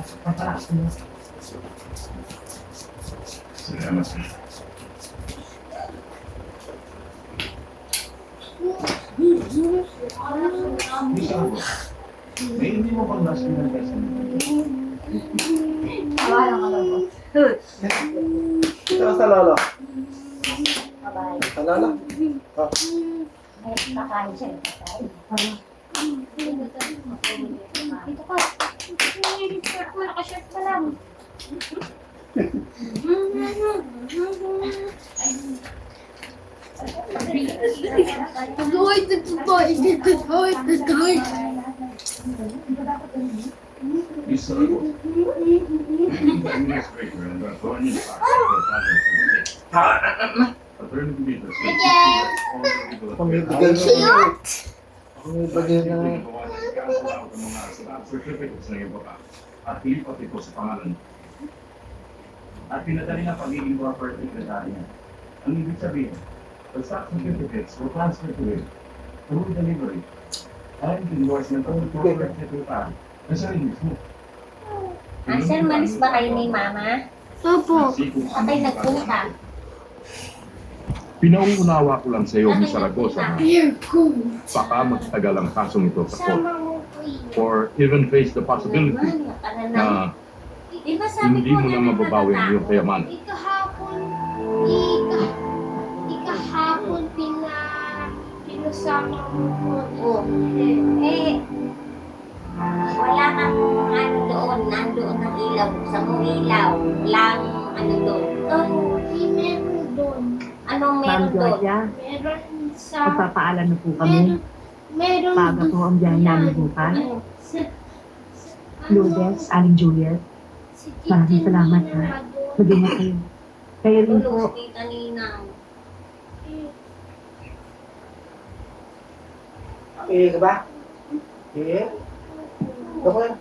Salamat. May hindi mo pang last minute lesson. Wala ka lang po. Ito sa lolo. Bye-bye. Sa lolo. Oh. Ay, kakain siya. Kakain. Dito ka. Shirt mo. Naka-shirt ka lang. Isa ako. Administrator and attorney Pamibigyan siya. Pamibigyan na. certificates na iba pa at ilipat ito sa pangalan. At pinadali na pagiging property secretary niya. Ang ibig sabihin, the stock certificates will transfer to him through delivery and endorsement of the corporate secretary. Nasa rin mismo. Sir, malis ba kayo ni Mama? Opo. Patay nagpunta. Pinauunawa ko lang sa iyo, Miss Zaragoza, na Here go. baka magtagal ang kasong ito sa court. Or even face the possibility na Di ba sabi hindi mo na mababawi ang iyong kayamanan. Ikahapon pinasama mo po. Eh, wala kang ano doon, nandoon ang ilaw, sa mong ilaw, lang ano doon. Hindi meron doon. Anong Ma'am meron doon? Georgia, Meron sa... magpapaalam na po kami. Meron Paga po ang biyahe namin bukas. Sa- Lourdes, Aling Juliet, si maraming salamat, ha. mag-ingat kayo. Kaya rin Tulog po, si kanina. Eh, ka ba? Eh? Ako lang.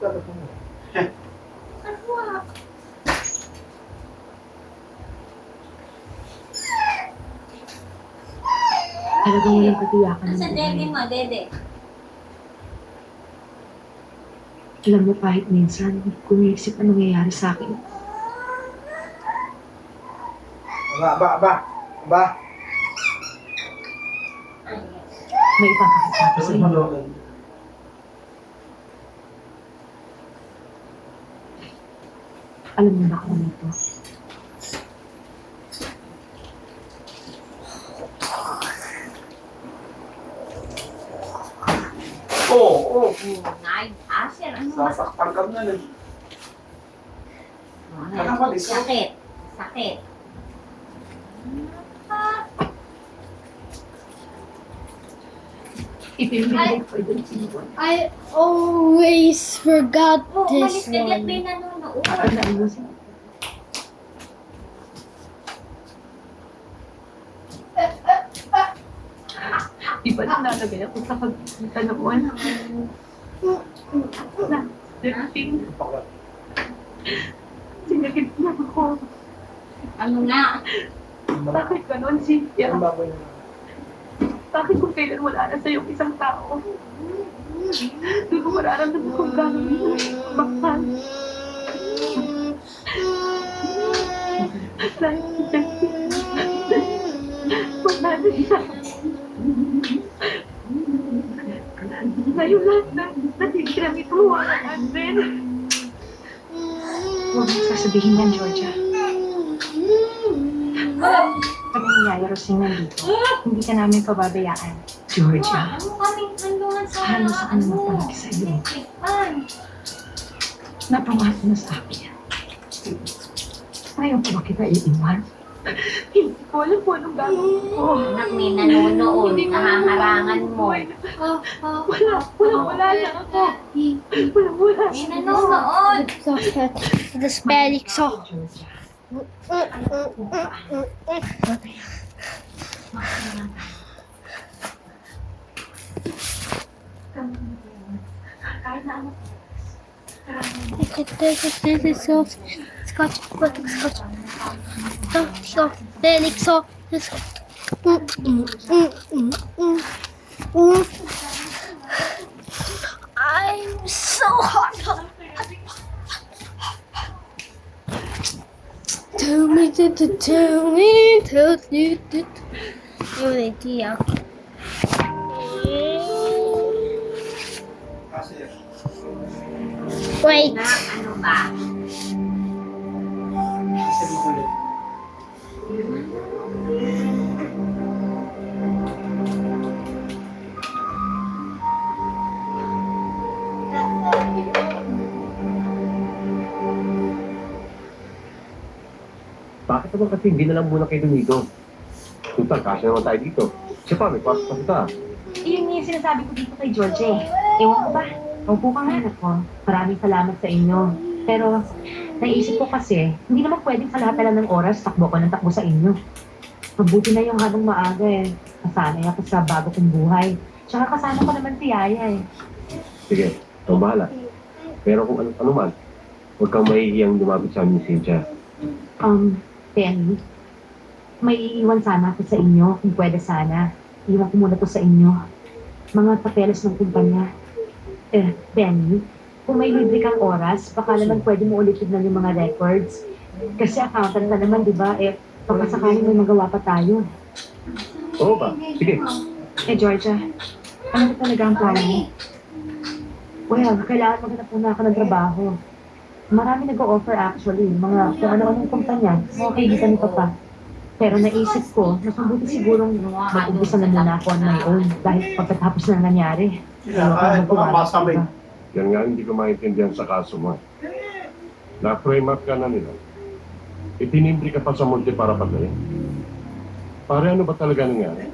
talagang walang katiyakan ng Nasa dede buhay. mo, dede. Alam mo, kahit minsan, hindi ko naisip ang nangyayari sa akin. Ba. May ipapakita ko sa inyo. Alam mo ba kung ano ito? Oo. Nay, sir, ano ba? Sasaktan ka na eh. Alam mo, Lisa. Sakit. Sakit. Ipinigay ko ito sa inyo. I always forgot Oo, umalis this ka diyan, may one. nanonood. At naiwasin. Di ba nalalagay ako sa pagkita ng wala? Na, dating. Sinagit na ako. Ano nga? Bakit ganon, Cynthia? Ang baboy na. Bakit kung kailan wala na sa'yo isang tao? Doon ko mararamdaman kung gano'n bakal. Dahil si Cynthia, wala na siya. Ngayon lahat na natitira ito, wala natin. Huwag mo sasabihin yan, Georgia. Kami ni Yaya Rosing nandito. Hindi ka namin pababayaan. Georgia, Ano kaming handungan sa halos ako na mapalaki sa iyo. Napangako na sa akin. Ayaw ko ba kita iiwan? Hindi ko alam po anong gagawin ko. Anak, may nanonood. Nahaharangan mo. Wala lang ako. Wala. May nanonood. The spelling so. Scotch, scotch. So, spelling so. I'm so hot. Wait. Na, ano ba? Bakit naman kasi hindi na lang muna kayo dito? Tutal, kasya naman tayo dito. Siya pa, may kwarto pa kita. Yun yung sinasabi ko dito kay George eh. Ewan ko ba? Opo ka nga, anak ko. Maraming salamat sa inyo. Pero, naisip ko kasi, hindi naman pwedeng sa lahat na lang ng oras takbo ko ng takbo sa inyo. Mabuti na yung habang maaga eh. Kasanay ako sa bago kong buhay. Tsaka kasama ko naman si Yaya eh. Sige, ikaw bahala. Pero kung ano man, huwag kang mahihiyang lumapit sa amin, Cynthia. Penny, may iiwan sana ako sa inyo, kung pwede sana. Iwan ko muna to sa inyo. Mga papeles ng kumpanya. Penny, kung may libre kang oras, baka naman pwede mo ulit tignan yung mga records. Kasi accountant ka naman, di ba? Baka sakaling may magawa pa tayo. Oo ba? Sige. Georgia, ano ba talaga ang plano mo? Well, kailangan maghanap muna ako ng trabaho. Marami nag-o-offer actually, mga kung ano-anong kumpanya, mga kaibigan ni Papa. Pero naisip ko, mas mabuti sigurong mag-umpisa na muna ako on my own dahil pagkatapos na nangyari. Ay, pumapasa mo eh. Yan nga hindi ko maintindihan sa kaso mo. Na-frame up ka na nila. Itinimbre ka pa sa multi para patayin. Pare, ano ba talaga nangyari?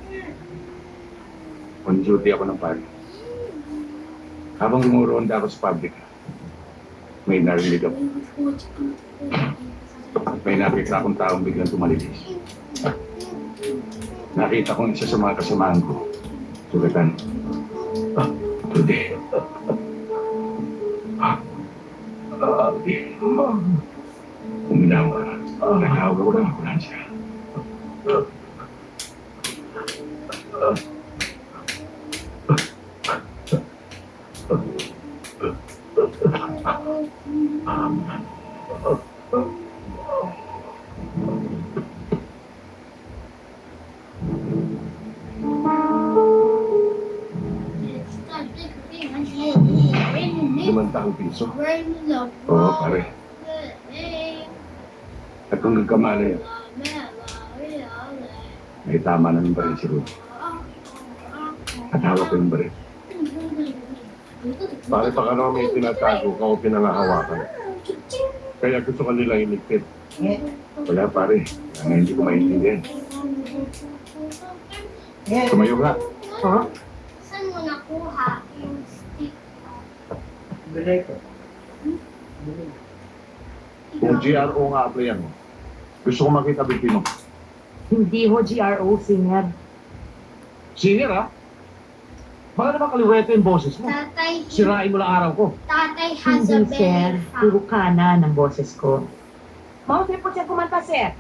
On duty ako ng pari. Habang gumuronda ako sa public, may narinig ako. May nakita akong taong biglang tumalilis. Nakita kong isa sa mga kasamahan ko. Sugatan. Today. Uminawa. Nagawag ako ng ambulansya. Limantang piso. Oo, pare. At kung nagkamali, may tama na ng baril si Rudy. At hawak ko yung baril. Pare, baka naman may tinatago ka o pinangahawakan. Kaya gusto ka nilang iligpit. Wala pare, ang hindi ko maintindihan. Tumayo ka. Ha? Saan mo nakuha yung stick? Bilay ko. Kung GRO nga applyan mo, gusto ko makita biktima. Hindi ho GRO, singer. Singer ha? Baka naman kaliwete yung boses mo. Tatay, Sirain mo lang araw ko. tatay has a Hindi, sir. belly fat. Puro kana ng boses ko. Mautin po siya kumanta, sir.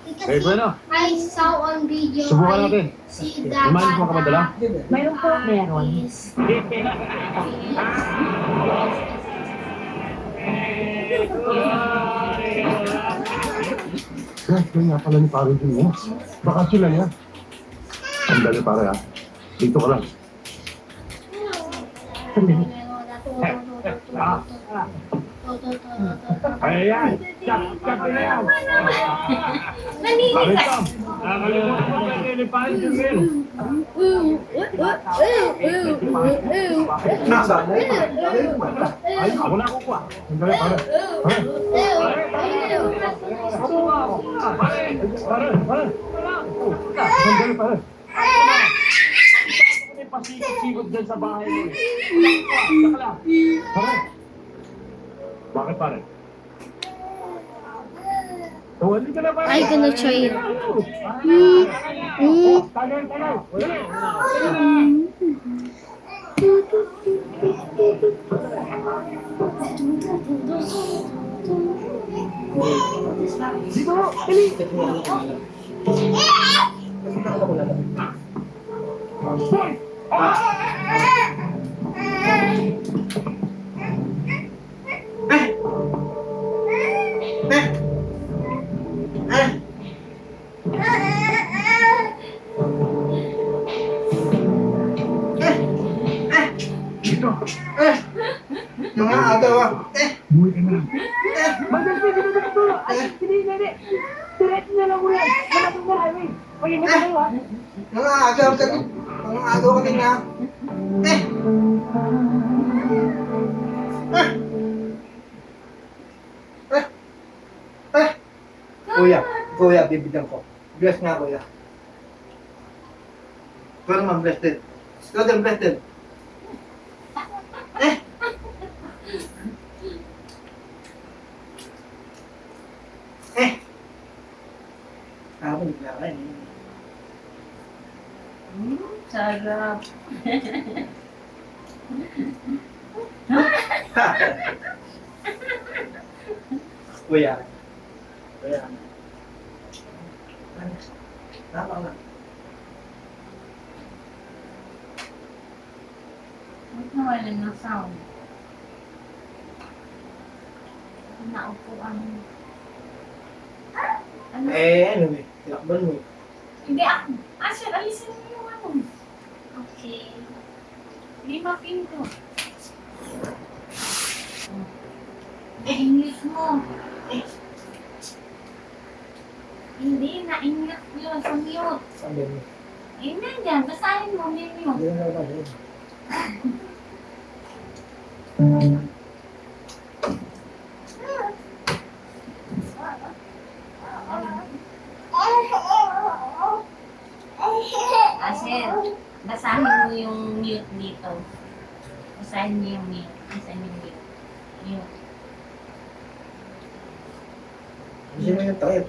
Eh, bueno. I saw on video. Subukan natin. Si Kumain mo ka madala? Mayroon po, meron. Kaya nga pala ni Parin din mo. Baka sila niya. Sandali pare ha. Dito ka lang. Ayan! Chak na yan! Parin Tom! Nakalimutan mo kaya ni Parin din mo. Nasaan mo? Ay, ako na kukuha. Sandali pare. Pare! Sandali pare. May pasikot-sikot dyan sa bahay mo eh. Saka lang. Pare. Bakit pare? Tawali ka na pare. I'm gonna try it. Tagay. Dito, dali. Boy! Eh! tawa. Buhay ka na. Madal ka na ito. Ay, hindi. Diretso na lang ulan. Wala kang marami. Pag-ingat na kayo, ha? Mga agaw ka. Mga agaw ka din nga. Kuya, bibigyan ko. Bless nga, kuya. Pero man, blessed. Ikaw din, blessed. Ako, bigla ka eh. Sarap. Kuya. Kuya. Tama na. Ba't nawalan ng sound? Naupuan. Ano? Ano eh. Tilakban mo eh. Hindi ako. Asher, alisin mo yung ano. Okay. Hindi mapinto. Ingit mo. Hindi, naingat yun sa mute. Sabi mo. Hindi dyan, basahin mo, may mute. Hindi na naman yun. Asher, basahin mo yung mute dito. Basahin mo yung mute. Basahin mo yung mute. Mute. Hindi mo yung takip.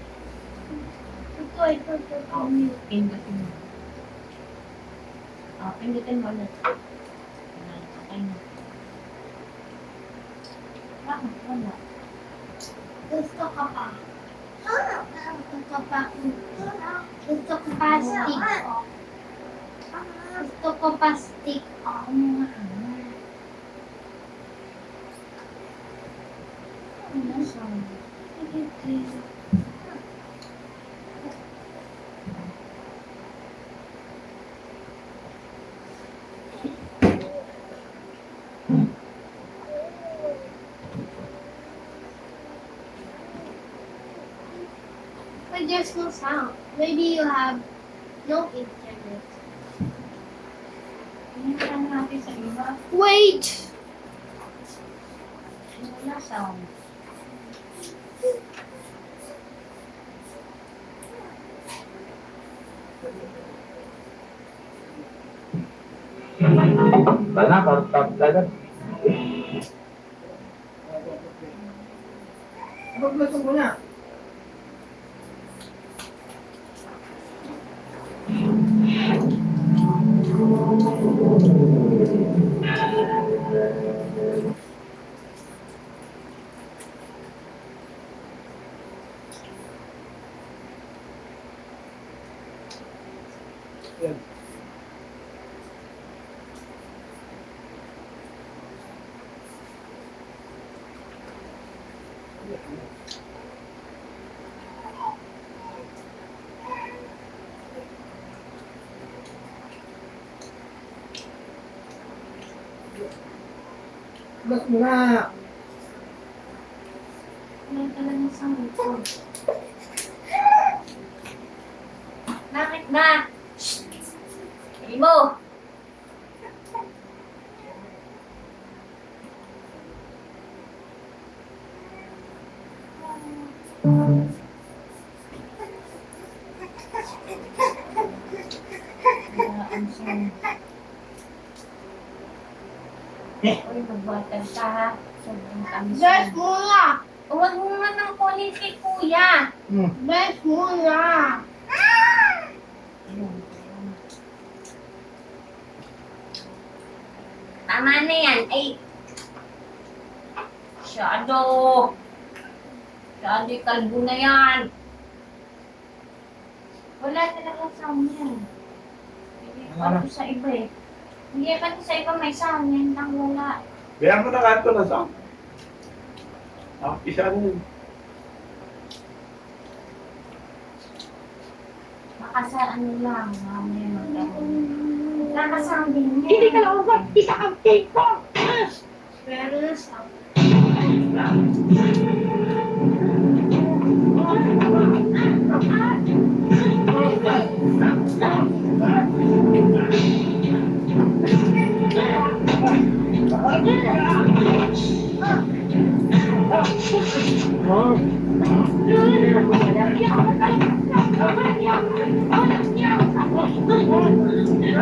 Ito. Oh, mute. Pindutin mo. Oh, pindutin mo ulit. Okay na. Bakit? Wala. Gusto ka pa. Gusto ka pa. Gusto ko pa stick. Gusto ko pa stick. Ano siya? But there's no sound. Maybe you have no internet. Pinuntan natin sa iba. Wait! Wala sound. Bala, parang dagat. Pag-bless mo na. Yan. Bless mo na. Wala talaga sound ito. Bakit ba? Shhh! Hindi mo! Wala ang sound. Uy, magbatal ka ha. Sobrang tamis Bless mo. muna! Huwag mo nga nang kunin kay kuya. Bless muna! Tama na yan. Ay. Shadow. Shadow, kalbo na yan. Wala talaga sound yan. Hindi pa to sa iba eh. Hindi pa to sa iba may sound. Yan lang wala. Bayan mo na kanto na sa. Isa rin. Baka sa ano lang. Mamaya magkaroon. Nakasound din yan. Hindi ka lang isa kang cake ko! Pero na sound.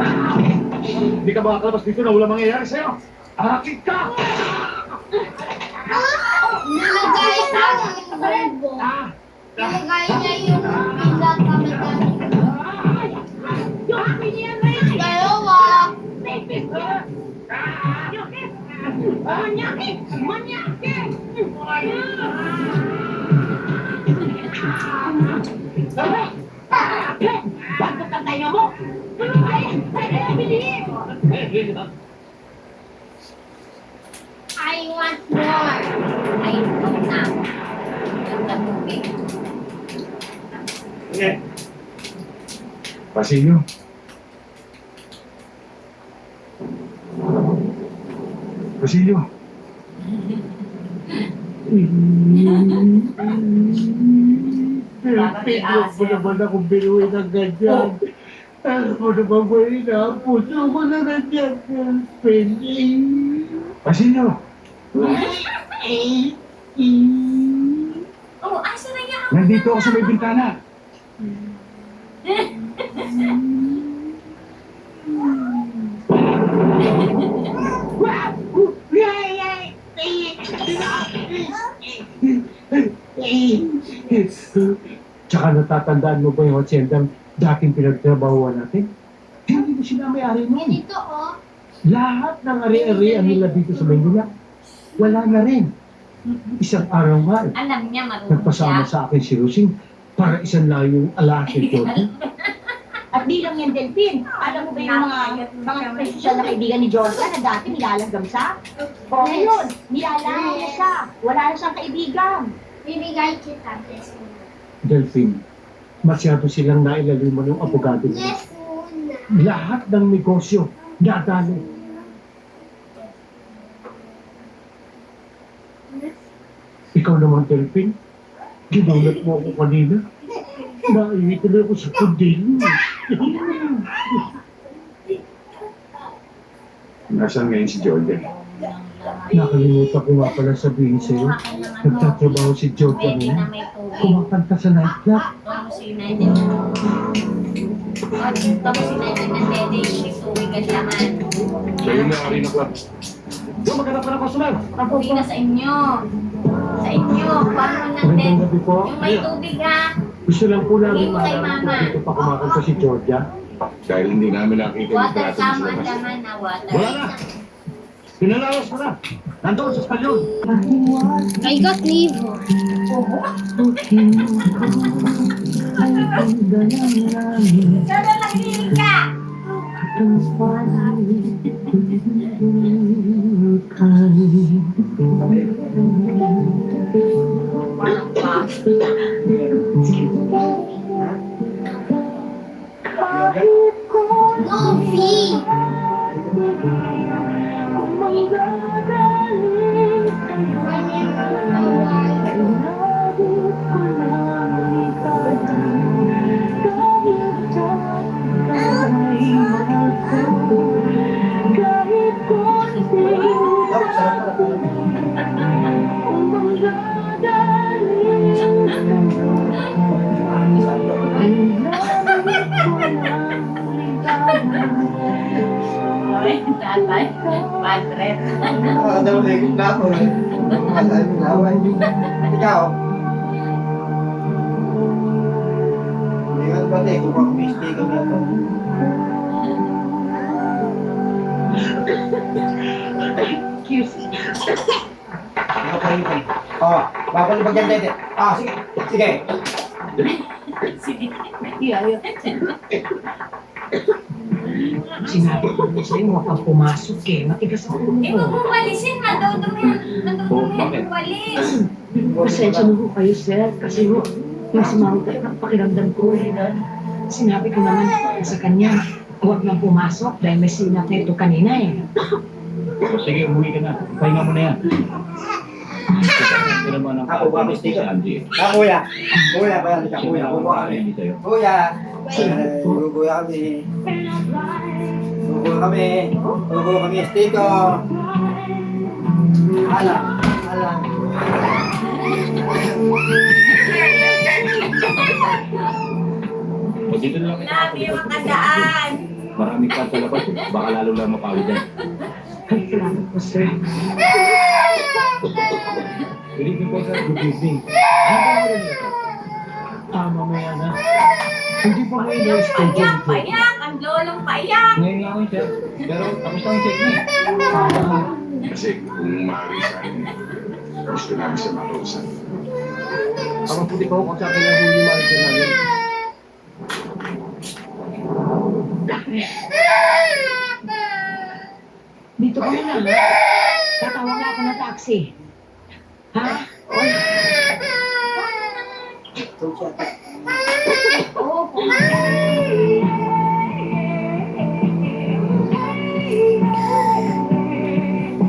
Hindi ka makakalabas dito na wala mangyayari sa'yo. Akit ka! Nilagay niya yung bulbo. Nilagay niya yung pinagkamagani. Dalawa. Bakit ang tayo mo? I want more. Ay, ito na. Ganda movie. Pasilyo. Pasilyo. Pinag mo naman akong binuwi ng ganyan. Ako naman mo puso ko na ganyan. Pasilyo. Oh, asa na yan? Nandito ako sa may bintana. Tsaka natatandaan mo ba yung haciendang dating pinagtrabahuan natin? Hindi mo sila may-ari nun. Ganito oh. Lahat ng ari-arian nila dito sa Maynila, wala na rin. Isang araw nga, Alam niya, marunong nagpasama siya. sa akin si Rosing para isang lang yung alaki ko. At di lang yan, Delphine. Alam mo ba yung mga special na kaibigan ni Jordan na dati nilalanggam siya? O ngayon, nilalanggam niya siya. Wala na siyang kaibigan. Bibigay kita. Yes, Delphine, masyado silang nailaliman ng abogado nila. yes muna. Lahat ng negosyo, dadali. Ikaw naman, Delphine, ginulat mo ako kanina. Naiituloy ako sa kundin. Nasaan ngayon si Jordan? Nakalimutan ko nga pala sabihin sa'yo. Nagtatrabaho si Jordan Pwede na na. may tubig. Kumakanta sa nightclub. Tapos si Naiden na. Tapos si Naiden na dede, may tubig ang laman. Siya yung may-ari ng club. Yung maghanap ka ng customer. Tubig na sa inyo. Sa inyo. Paano ng Magandang dede? gabi po. Yung may tubig ha. Gusto lang po namin Hindi mo kay malaman Mama. kung dito pa kumakanta si Georgia. Dahil hindi namin nakita yung Water natin tama sila ang mas. laman na water. Wala na. Pinalawas ko na. Nandoon sa spalyon. I got liver. Sana lang ka! Walang pasta. No fee. Ay, tatay. Padret. Nakakadalig na ako eh. Nakakadalig na ako eh. Ikaw? Hindi ka ba tayo kung mag-mistake ka dito? Excuse me. Oh, babalik dyan dito. Ah, sige. Sige. Sige. Yeah. Sinabi ko na sa'yo, huwag kang pumasok eh. Matigas ang ulo Eh, huwag mo. mong walisin. Madudumihan. Madudumihan yung walis. Pasensya na ho kayo, sir. Kasi ho, masama ho tayo ng pakiramdam ko eh. Sinabi ko naman sa kanya, huwag nang pumasok dahil may sinap na ito kanina eh. Sige, umuwi ka na. Pahinga mo na yan. naman ang Ako, kapatid ako, ko si Angie. Kuya. Kuya, kaya Siya kuya. ang Kuya kami. hindi tayo. Kuya. Kuya kami. Kuya kami. Kuya kami. Stiko. Alam. Alam. O dito na lang kita Lagi kapatid. makadaan. Maraming ka sa labas. Baka lalo lang mapawid yan. Ay, salamat po, sir. Good evening po, sir. Good evening. Mamaya na. Hindi pa ngayon Yung na-schedule payak, ko. payak. Ang lolong payak. Ngayon lang ako, sir. Pero tapos lang ang check niya. Kasi kung maaari gusto namin siya makausap. Ang mabuti pa ako kung sabi lang yung manager namin. Dito ka muna, ha? Tatawag na ako ng taxi. Ha? Oo,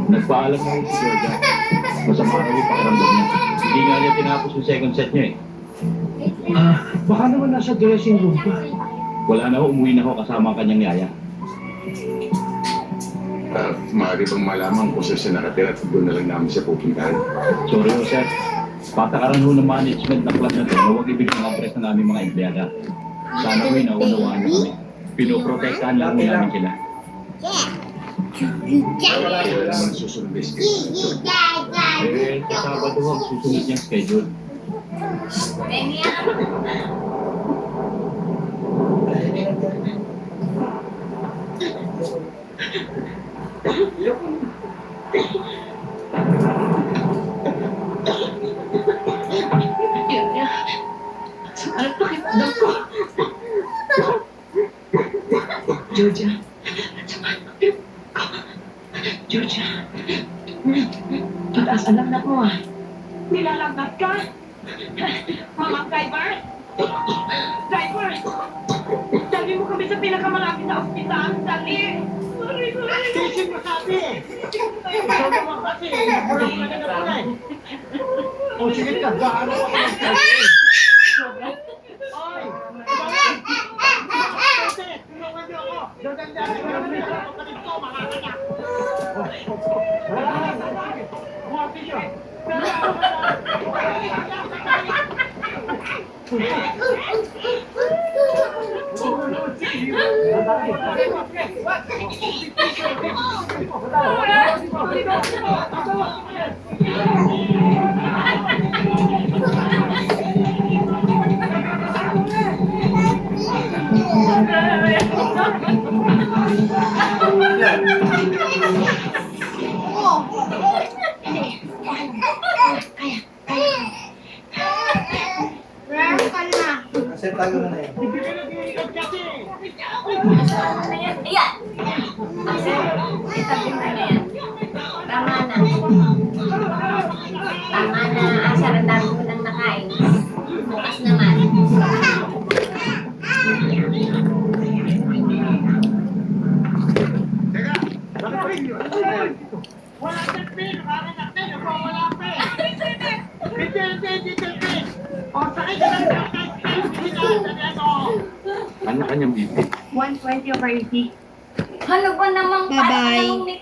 Nagpaalam na rin si Georgia. Masama raw yung pakiramdam niya. Hindi nga niya tinapos yung second set niya eh. Baka naman nasa dressing room pa. Wala na ho, umuwi na ho kasama ang kanyang yaya. Maaari bang malaman kung saan siya nakatira at doon na lang namin siya pupuntahan. Sorry ho, sir. Patakaran ho ng management ng club na to na huwag ibigay ang press na namin mga empleyada. Sana ho'y naunawaan niyo kami. Pinoprotektahan lang ho namin sila. Wala naman susunod na schedule. Eh, sa Sabado ho, susunod niyang schedule. ganyan. Julia, ano pakiramdam ko? Georgia, Georgia, pataas ang lagnat mo ah. Nilalagnat ka? Mga driver? Driver! Dali mo kami sa pinakamalapit na ospital. Dali! Sorry. Station mo sabi eh. Ikaw naman kasi. Napura mo na napura eh. O sige ka, gaano ako ng taxi? Oy! Kasi, tulungan niyo ako. Dadagdagan ko naman ito. Kapatid ko, mga anak. Wala na, sandali. Buwati niyo. Meron ka na. Kasi tayo na eh. Ayan. Asa, itabi mo na yan. Tama na. Tama na. Asa, ang dami mo nang nakain. Bukas naman. Wala siyang pin, nakakanak na, wala pin. Hindi. O, sakay ka lang sa Kanya-kanyang BP. 120/80. Ano ba namang Bye-bye. paano may